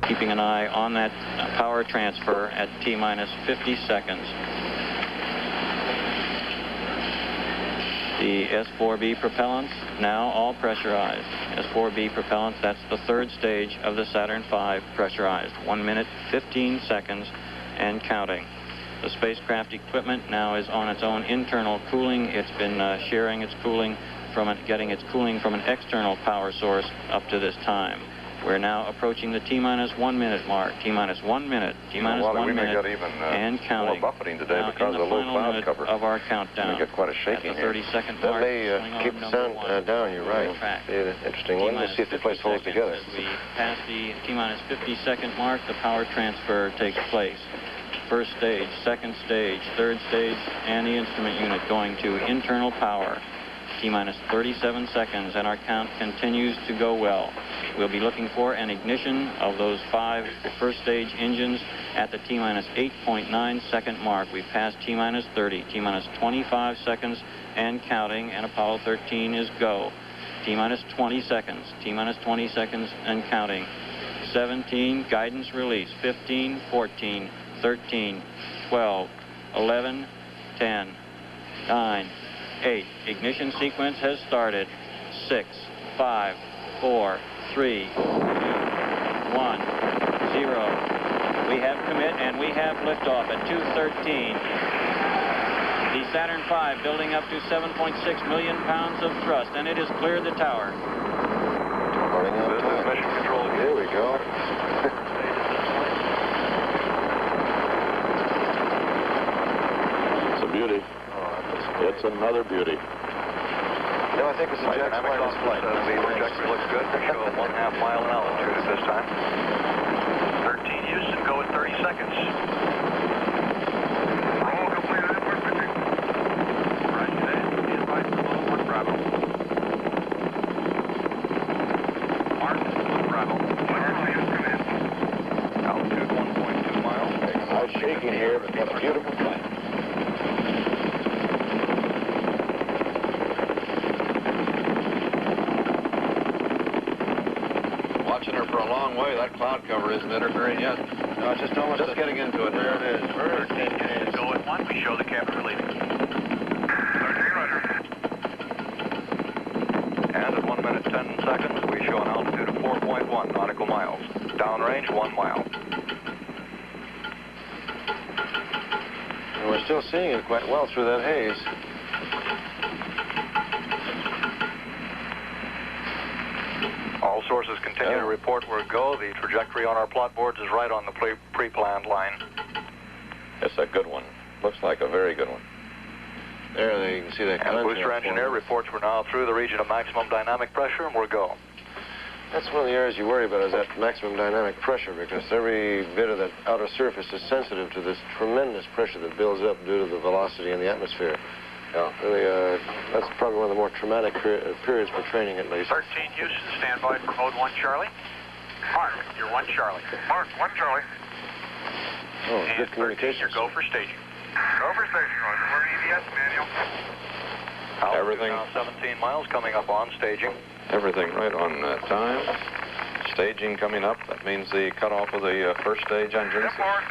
Keeping an eye on that power transfer at T-minus 50 seconds. The S4B propellants now all pressurized. S4B propellants, that's the third stage of the Saturn V pressurized. 1 minute, 15 seconds, and counting. The spacecraft equipment now is on its own internal cooling. It's been sharing its cooling getting its cooling from an external power source up to this time. We're now approaching the T-minus 1 minute mark. T-minus 1 minute. T-minus 1 minute. And counting. More buffeting today now because of the low cloud cover. Of our countdown. We get quite a shaking at the 30-second mark. That may keep the sound down. You're right. Be an interesting one. Let's see if the place holds together. As we pass the T-minus 50-second mark, the power transfer takes place. First stage, second stage, third stage, and the instrument unit going to internal power. T-minus 37 seconds, and our count continues to go well. We'll be looking for an ignition of those 5 first stage engines at the T-minus 8.9 second mark. We've passed T-minus 30, T-minus 25 seconds and counting, and Apollo 13 is go. T-minus 20 seconds, T-minus 20 seconds and counting. 17, guidance release, 15, 14, 13, 12, 11, 10, 9, 8. Ignition sequence has started. 6, 5, 4, 3, 2, 1, 0. We have commit and we have liftoff at 2:13. The Saturn V building up to 7.6 million pounds of thrust, and it has cleared the tower. Running out of time. Mission control. Here we go. It's a beauty. It's another beauty. You know, I think this is Jack's finest flight. The trajectory looks good. We show 1/2 mile an altitude at this time. 13 Houston, go at 30 seconds. Roll completed at 450. Roger that. Be advised to low 1 Bravo. Mark, 1 Bravo. Altitude 1.2 miles. I was shaking here, but what a beautiful flight. For a long way, that cloud cover isn't interfering yet. No, it's just almost getting into it. There it is. 13 Houston, go at 1. We show the captain relieving. 13, roger. And at 1 minute 10 seconds, we show an altitude of 4.1 nautical miles. Downrange 1 mile. And we're still seeing it quite well through that haze. All sources continue to report where we go. The trajectory on our plot boards is right on the pre-planned line. It's a good one. Looks like a very good one. There, you can see that. And the booster engineer reports we're now through the region of maximum dynamic pressure, and we're go. That's one of the areas you worry about, is that maximum dynamic pressure, because every bit of that outer surface is sensitive to this tremendous pressure that builds up due to the velocity in the atmosphere. Yeah, really, that's probably one of the more traumatic periods for training, at least. 13 Houston, stand by for mode 1 Charlie. Mark, you're 1 Charlie. Mark, 1 Charlie. Oh, And good 13, communications. you're go for staging. Go for station, roger. We're EDS, manual. Altitude Everything. now 17 miles, coming up on staging. Everything right on time. Staging coming up. That means the cutoff of the first stage engines. Step forward.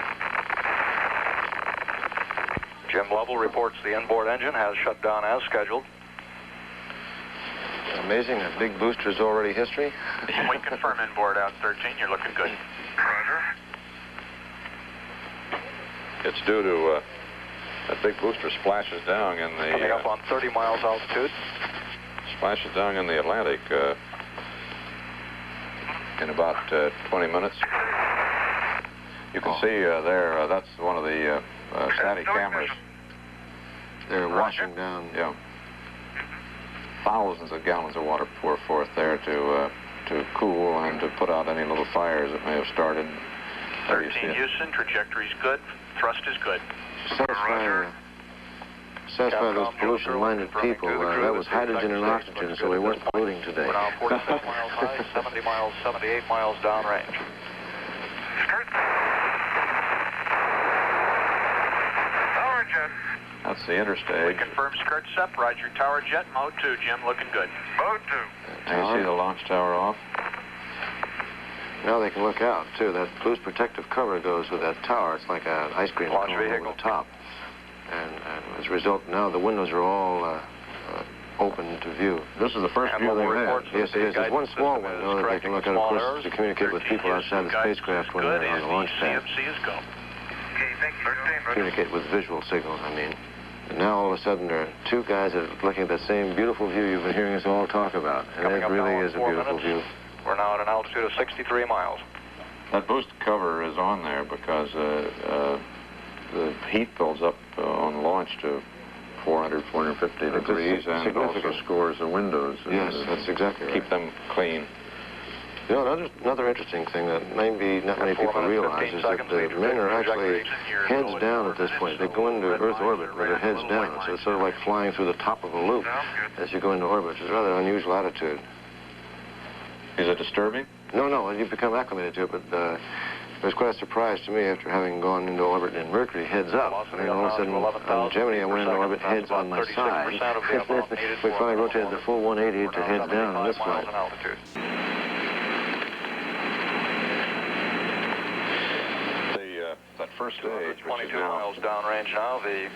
Jim Lovell reports the inboard engine has shut down as scheduled. Amazing, that big booster is already history. We confirm inboard out 13, you're looking good. Roger. It's due to that big booster splashes down in Coming up the on 30 miles altitude. splashes down in the Atlantic in about 20 minutes. You can see there, that's one of the static cameras. They're washing down. Yeah. Thousands of gallons of water pour forth there to cool and to put out any little fires that may have started. There you see 13 it. Houston, trajectory's good, thrust is good. Satisfy those pollution-minded people. That was hydrogen and oxygen, so we weren't polluting today. We're now 46 miles high, 70 miles, 78 miles downrange. Skirt. Tower jet. That's the We interstage. confirm skirt sep, roger, tower jet, mode 2, Jim, looking good. Mode 2. And you see the launch tower off. now they can look out, too. That boost protective cover goes with that tower. It's like an ice cream cone over the top. And as a result, now the windows are all open to view. This is the first view they've had. Yes, it is. There's one small window that they can look out, of course, to communicate with people outside the spacecraft when they're on the launch pad. CMC is go. Okay, thank you. 13, Roger. Communicate with visual signals, I mean. And now all of a sudden there are two guys that are looking at that same beautiful view you've been hearing us all talk about. And Coming it up really now in is a 4 beautiful minutes. view. We're now at an altitude of 63 miles. That boost cover is on there because the heat builds up on launch to 400, 450 degrees and also scores the windows. Yes, that's exactly right. Keep them clean. You know, another interesting thing that maybe not many people realize is that the men are actually heads down at this point. They go into Earth orbit with their heads down, so it's sort of like flying through the top of a loop as you go into orbit, which is a rather unusual attitude. Is it disturbing? No, you become acclimated to it, but it was quite a surprise to me after having gone into orbit in Mercury, heads up. And then all of a sudden, on Gemini, I went into orbit heads on my side. We finally rotated the full 180 to heads down on this flight. That first stage, which 22 is now miles downrange now. The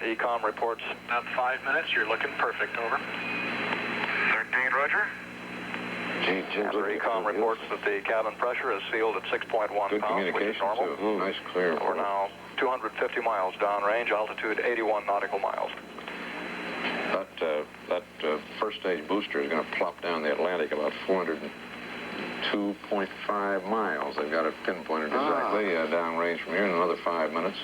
ECOM reports About 5 minutes. You're looking perfect. Over. 13, Roger. Our ECOM reports that the cabin pressure is sealed at 6.1 good pounds, which is communication normal. too. Nice, clear. We're now 250 miles downrange, altitude 81 nautical miles. That first stage booster is going to plop down the Atlantic about 402.5 miles. They've got it pinpointed exactly downrange from here in another 5 minutes.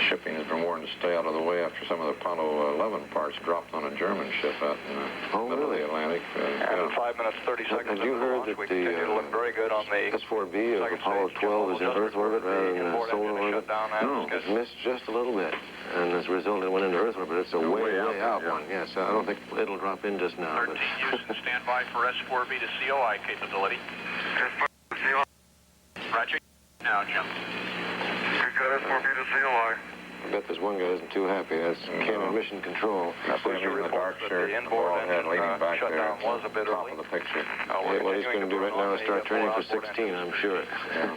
Shipping has been warned to stay out of the way after some of the Apollo 11 parts dropped on a German ship out in the middle of the Atlantic. And 5 minutes, 30 seconds. Have you heard that we continue to look very good on the S4B of Apollo 12 is in Earth orbit rather than solar orbit? No. It's missed just a little bit. And as a result, it went into Earth orbit. It's a way out one. Yes, I don't think it'll drop in just now. 13 Houston, stand by for S4B to COI capability. Roger. Now, Jim. We've got S4B to COI. I bet this one guy isn't too happy. That's Canon Mission Control. That's the dark shirt, bald head leaning back there at was a bit the top early. of the picture. Yeah, what he's going to do right now is start training for 16, I'm sure. Yeah.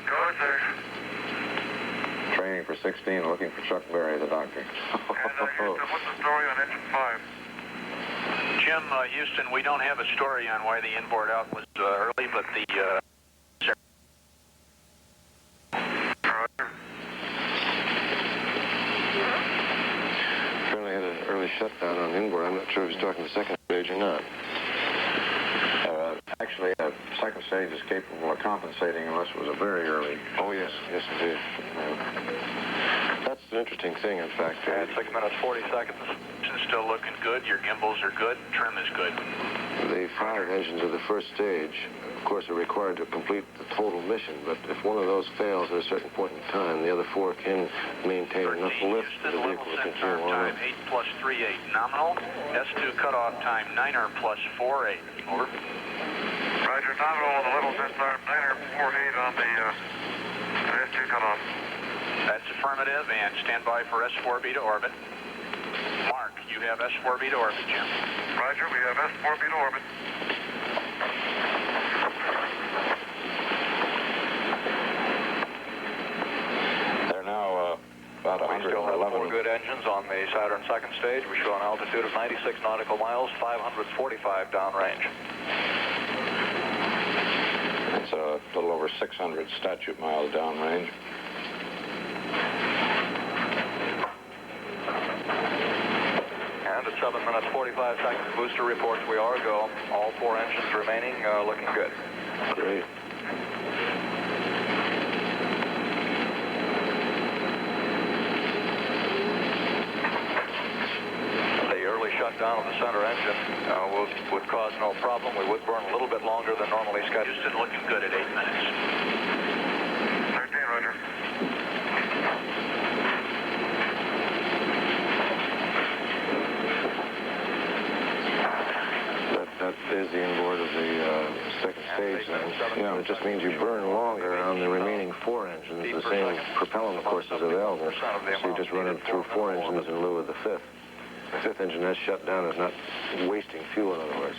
Go ahead, sir. Training for 16, looking for Chuck Berry, the doctor. And Houston, what's the story on engine 5? Jim, Houston, we don't have a story on why the inboard out was early, but the... Apparently had an early shutdown on inboard. I'm not sure if he's talking the second stage or not. Actually, the second stage is capable of compensating unless it was a very early. Oh, yes, indeed. That's an interesting thing, in fact. At 6 minutes, 40 seconds. It's still looking good. Your gimbals are good. Trim is good. The 5 engines of the first stage, of course, are required to complete the total mission, but if one of those fails at a certain point in time, the other 4 can maintain enough lift for the vehicle to continue on. Time 8 plus 3.8 nominal. S2 cutoff time 9er plus 4.8. Over. Roger, nominal on the level sensor, 948 on the S2 cutoff. That's affirmative, and stand by for S4B to orbit. Mark, you have S4B to orbit, Jim. Roger, we have S4B to orbit. They're now about We still have 4 111. good engines on the Saturn second stage. We show an altitude of 96 nautical miles, 545 downrange. It's a little over 600 statute miles downrange. And at 7 minutes, 45 seconds, booster reports we are go. All 4 engines remaining looking good. Great. The early shutdown of the center engine would cause no problem. We would burn a little bit longer than normally scheduled. Houston looking good at 8 minutes. 13, Roger. That is the inboard of the second stage then. Yeah, it just means you burn longer on the remaining 4 engines. The same propellant, of course, is available. So you just run it through 4 engines in lieu of the 5th. The fifth engine that's shut down is not wasting fuel, in other words.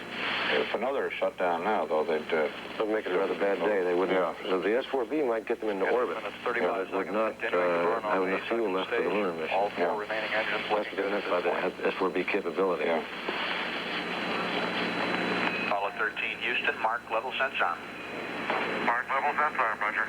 If another shut down now, though, they'd... That'd make it a rather bad day. They wouldn't. Yeah. So the S4B might get them into orbit. But it would not have enough fuel left for the lunar mission. All four remaining engines That's looking good. meant by the S4B capability. Yeah. Apollo 13, Houston, Mark, level sense on. Mark, level sense arm, Roger.